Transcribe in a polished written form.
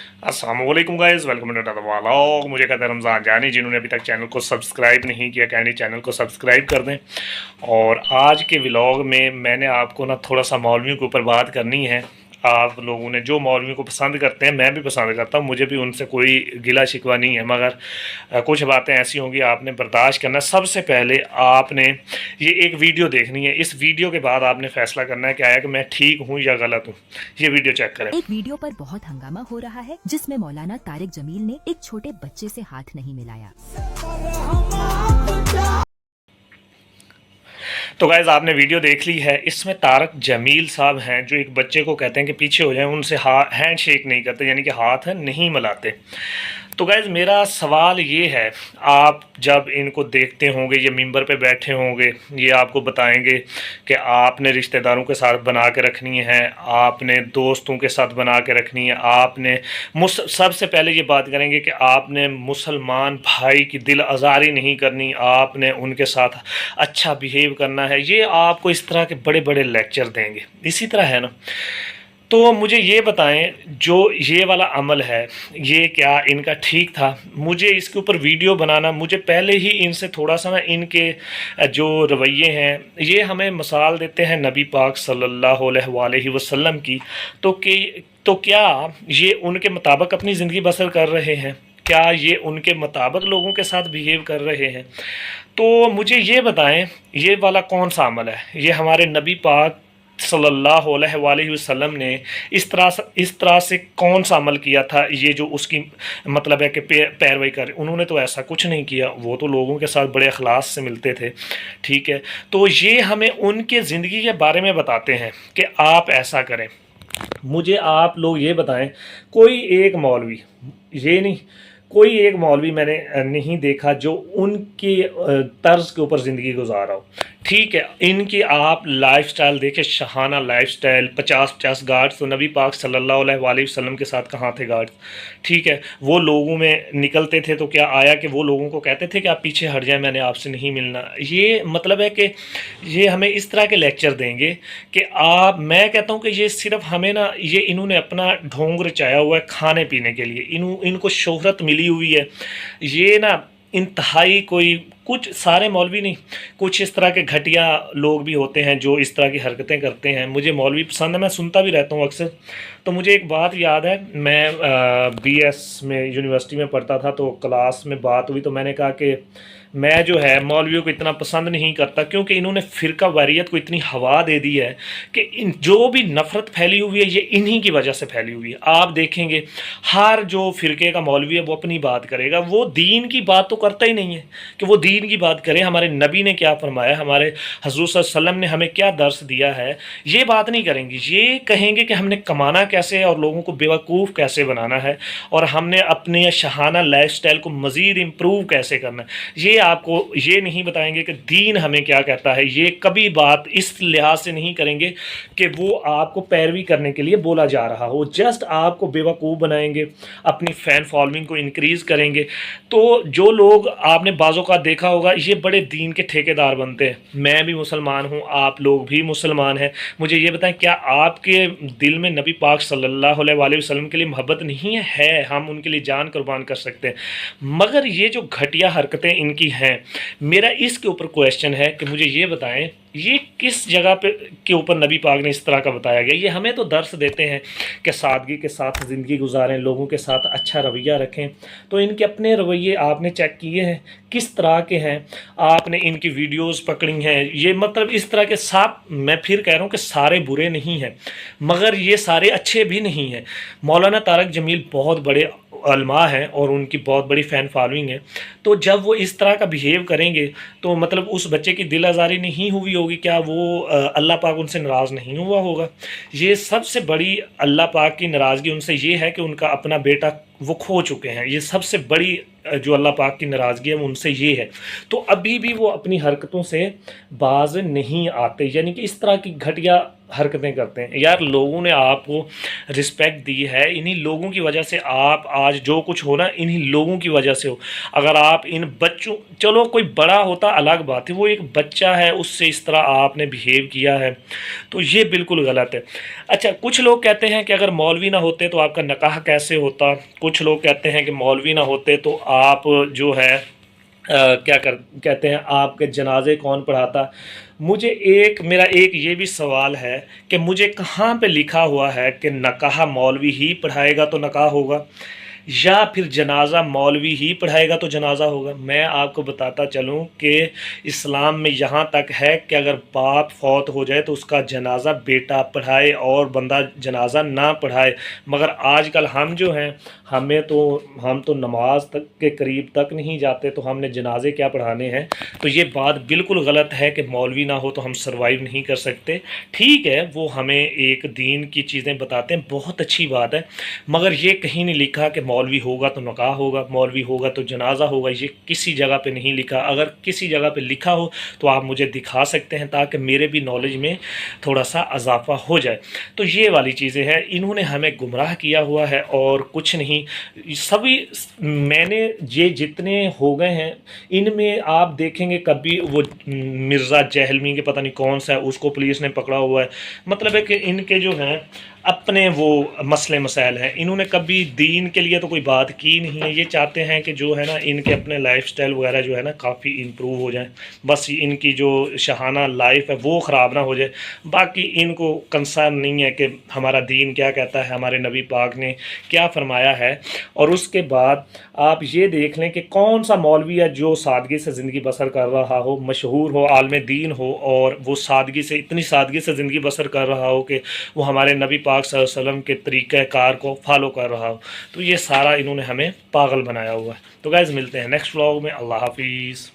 अस्सलाम वालेकुम guys, welcome to another vlog. मुझे कहते हैं रमज़ान जानी। जिन्होंने अभी तक चैनल को सब्सक्राइब नहीं किया कैंडी चैनल को सब्सक्राइब कर दें। और आज के व्लॉग में मैंने आपको ना थोड़ा सा मौलवियों के ऊपर बात करनी है। आप लोगों ने जो मौलवियों को पसंद करते हैं, मैं भी पसंद करता हूँ, मुझे भी उनसे कोई गिला शिकवा नहीं है, मगर कुछ बातें ऐसी होंगी आपने बर्दाश्त करना। सबसे पहले आपने ये एक वीडियो देखनी है। इस वीडियो के बाद आपने फैसला करना है कि आया कि मैं ठीक हूँ या गलत हूँ। ये वीडियो चेक करें। एक वीडियो पर बहुत हंगामा हो रहा है जिसमें मौलाना तारिक जमील ने एक छोटे बच्चे से हाथ नहीं मिलाया। तो गाइज़ आपने वीडियो देख ली है। इसमें तारक जमील साहब हैं जो एक बच्चे को कहते हैं कि पीछे हो जाएं, उनसे हैंड शेक नहीं करते, यानी कि हाथ नहीं मिलाते। तो गाइज़ मेरा सवाल ये है, आप जब इनको देखते होंगे, ये मिंबर पे बैठे होंगे, ये आपको बताएंगे कि आपने रिश्तेदारों के साथ बना के रखनी है, आपने दोस्तों के साथ बना के रखनी है, आपने सबसे पहले ये बात करेंगे कि आपने मुसलमान भाई की दिल आज़ारी नहीं करनी, आपने उनके साथ अच्छा बिहेव करना है। ये आपको इस तरह के बड़े बड़े लेक्चर देंगे। इसी तरह है ना। तो मुझे ये बताएं, जो ये वाला अमल है ये क्या इनका ठीक था? मुझे इसके ऊपर वीडियो बनाना, मुझे पहले ही इनसे थोड़ा सा ना इनके जो रवैये हैं, ये हमें मिसाल देते हैं नबी पाक सल्लल्लाहु अलैहि वसल्लम की। तो क्या ये उनके मुताबिक अपनी ज़िंदगी बसर कर रहे हैं? क्या ये उनके मुताबिक लोगों के साथ बिहेव कर रहे हैं? तो मुझे ये बताएं, ये वाला कौन सा अमल है? ये हमारे नबी पाक सल्लल्लाहु अलैहि वसल्लम ने इस तरह से कौन सा अमल किया था, ये जो उसकी मतलब है कि पैरवी कर? उन्होंने तो ऐसा कुछ नहीं किया, वो तो लोगों के साथ बड़े अखलास से मिलते थे। ठीक है, तो ये हमें उनके ज़िंदगी के बारे में बताते हैं कि आप ऐसा करें। मुझे आप लोग ये बताएं, कोई एक मौलवी, ये नहीं, कोई एक मौलवी मैंने नहीं देखा जो उनके तर्ज के ऊपर ज़िंदगी गुजार रहा हो। ठीक है, इनकी आप लाइफस्टाइल देखें, शहाना लाइफस्टाइल, 50-50 गार्ड्स। तो नबी पाक सल्लल्लाहु अलैहि वसल्लम के साथ कहाँ थे गार्ड्स? ठीक है, वो लोगों में निकलते थे तो क्या आया कि वो लोगों को कहते थे कि आप पीछे हट जाएं, मैंने आपसे नहीं मिलना? ये मतलब है कि ये हमें इस तरह के लेक्चर देंगे कि आप, मैं कहता हूँ कि ये सिर्फ हमें ना, ये इन्होंने अपना ढोंग रचाया हुआ है खाने पीने के लिए। इनको शोहरत मिली हुई है। ये ना इंतहाई, कोई कुछ सारे मौलवी नहीं, कुछ इस तरह के घटिया लोग भी होते हैं जो इस तरह की हरकतें करते हैं। मुझे मौलवी पसंद है, मैं सुनता भी रहता हूँ अक्सर। तो मुझे एक बात याद है, मैं बीएस में यूनिवर्सिटी में पढ़ता था, तो क्लास में बात हुई तो मैंने कहा कि मैं जो है मौलवियों को इतना पसंद नहीं करता, क्योंकि इन्होंने फ़िरका वारियत को इतनी हवा दे दी है कि इन जो भी नफ़रत फैली हुई है ये इन्हीं की वजह से फैली हुई है। आप देखेंगे हर जो फ़िरके का मौलवी है वो अपनी बात करेगा, वो दीन की बात तो करता ही नहीं है कि वो दीन की बात करे। हमारे नबी ने क्या फरमाया, हमारे हज़रत सल्लल्लाहु अलैहि वसल्लम ने हमें क्या दर्स दिया है, ये बात नहीं करेंगे। ये कहेंगे कि हमने कमाना कैसे है और लोगों को बेवकूफ़ कैसे बनाना है, और हमने अपने शहाना लाइफस्टाइल को मज़ीद इम्प्रूव कैसे करना है। ये आपको ये नहीं बताएंगे कि दीन हमें क्या कहता है। ये कभी बात इस लिहाज से नहीं करेंगे कि वो आपको पैरवी करने के लिए बोला जा रहा हो, जस्ट आपको बेवकूफ़ बनाएंगे, अपनी फ़ैन फॉलोइंग को इंक्रीज़ करेंगे। तो जो लोग आपने बाज़ों का देखा होगा, ये बड़े दीन के ठेकेदार बनते हैं। मैं भी मुसलमान हूँ, आप लोग भी मुसलमान हैं। मुझे ये बताएं, क्या आपके दिल में नबी पाक सल्लल्लाहु अलैहि वसल्लम के लिए मोहब्बत नहीं है? हम उनके लिए जान कुर्बान कर सकते हैं, मगर ये जो घटिया हरकतें इनकी हैं, मेरा इसके ऊपर क्वेश्चन है कि मुझे ये बताएं, ये किस जगह पे के ऊपर नबी पाक ने इस तरह का बताया गया? ये हमें तो दर्स देते हैं कि सादगी के साथ ज़िंदगी गुजारें, लोगों के साथ अच्छा रवैया रखें। तो इनके अपने रवैये आपने चेक किए हैं किस तरह के हैं? आपने इनकी वीडियोस पकड़ी हैं, ये मतलब इस तरह के साफ, मैं फिर कह रहा हूँ कि सारे बुरे नहीं हैं, मगर ये सारे अच्छे भी नहीं हैं। मौलाना तारक जमील बहुत बड़े उलमा हैं और उनकी बहुत बड़ी फ़ैन फॉलोइंग है। तो जब वो इस तरह का बिहेव करेंगे तो मतलब उस बच्चे की दिल आज़ारी नहीं हुई होगी? क्या वो अल्लाह पाक उनसे नाराज़ नहीं हुआ होगा? ये सबसे बड़ी अल्लाह पाक की नाराज़गी उनसे ये है कि उनका अपना बेटा वो खो चुके हैं। ये सबसे बड़ी जो अल्लाह पाक की नाराज़गी है वो उनसे ये है। तो अभी भी वो अपनी हरकतों से बाज नहीं आते, यानी कि इस तरह की घटिया हरकतें करते हैं। यार लोगों ने आपको रिस्पेक्ट दी है, इन्हीं लोगों की वजह से आप आज जो कुछ हो ना, इन्हीं लोगों की वजह से हो। अगर आप इन बच्चों, चलो कोई बड़ा होता अलग बात है, वो एक बच्चा है, उससे इस तरह आपने बिहेव किया है, तो ये बिल्कुल गलत है। अच्छा, कुछ लोग कहते हैं कि अगर मौलवी ना होते तो आपका निकाह कैसे होता। कुछ लोग कहते हैं कि मौलवी ना होते तो आप जो है क्या कहते हैं, आपके जनाजे कौन पढ़ाता। मुझे मेरा एक ये भी सवाल है कि मुझे कहाँ पे लिखा हुआ है कि निकाह मौलवी ही पढ़ाएगा तो निकाह होगा, या फिर जनाजा मौलवी ही पढ़ाएगा तो जनाजा होगा। मैं आपको बताता चलूँ कि इस्लाम में यहाँ तक है कि अगर बाप फौत हो जाए तो उसका जनाजा बेटा पढ़ाए और बंदा जनाजा ना पढ़ाए। मगर आजकल हम जो हैं, हम तो नमाज तक के करीब तक नहीं जाते, तो हमने जनाजे क्या पढ़ाने हैं। तो ये बात बिल्कुल गलत है कि मौलवी ना हो तो हम सर्वाइव नहीं कर सकते। ठीक है, वो हमें एक दीन की चीज़ें बताते हैं, बहुत अच्छी बात है, मगर ये कहीं नहीं लिखा कि मौलवी होगा तो निकाह होगा, मौलवी होगा तो जनाजा होगा। ये किसी जगह पे नहीं लिखा। अगर किसी जगह पे लिखा हो तो आप मुझे दिखा सकते हैं, ताकि मेरे भी नॉलेज में थोड़ा सा इजाफा हो जाए। तो ये वाली चीज़ें हैं, इन्होंने हमें गुमराह किया हुआ है और कुछ नहीं। सभी मैंने ये जितने हो गए हैं, इनमें आप देखेंगे कभी वो मिर्ज़ा जहलमी के पता नहीं कौन सा है, उसको पुलिस ने पकड़ा हुआ है। मतलब है कि इनके जो हैं अपने वो मसले मसाइल हैं, इन्होंने कभी दीन के लिए तो कोई बात की नहीं है। ये चाहते हैं कि जो है ना, इनके अपने लाइफस्टाइल वगैरह जो है ना काफ़ी इम्प्रूव हो जाए, बस इनकी जो शहाना लाइफ है वो ख़राब ना हो जाए। बाकी इनको कंसर्न नहीं है कि हमारा दीन क्या कहता है, हमारे नबी पाक ने क्या फरमाया है। और उसके बाद आप ये देख लें कि कौन सा मौलवी है जो सादगी से ज़िंदगी बसर कर रहा हो, मशहूर हो, आलम दीन हो, और वो सादगी से, इतनी सादगी से ज़िंदगी बसर कर रहा हो कि वो हमारे नबी पाक सल्लल्लाहु अलैहि वसल्लम के तरीक़ाकार को फॉलो कर रहा हो। तो ये सारा इन्होंने हमें पागल बनाया हुआ है। तो गाइज़ मिलते हैं नेक्स्ट व्लॉग में। अल्लाह हाफिज़।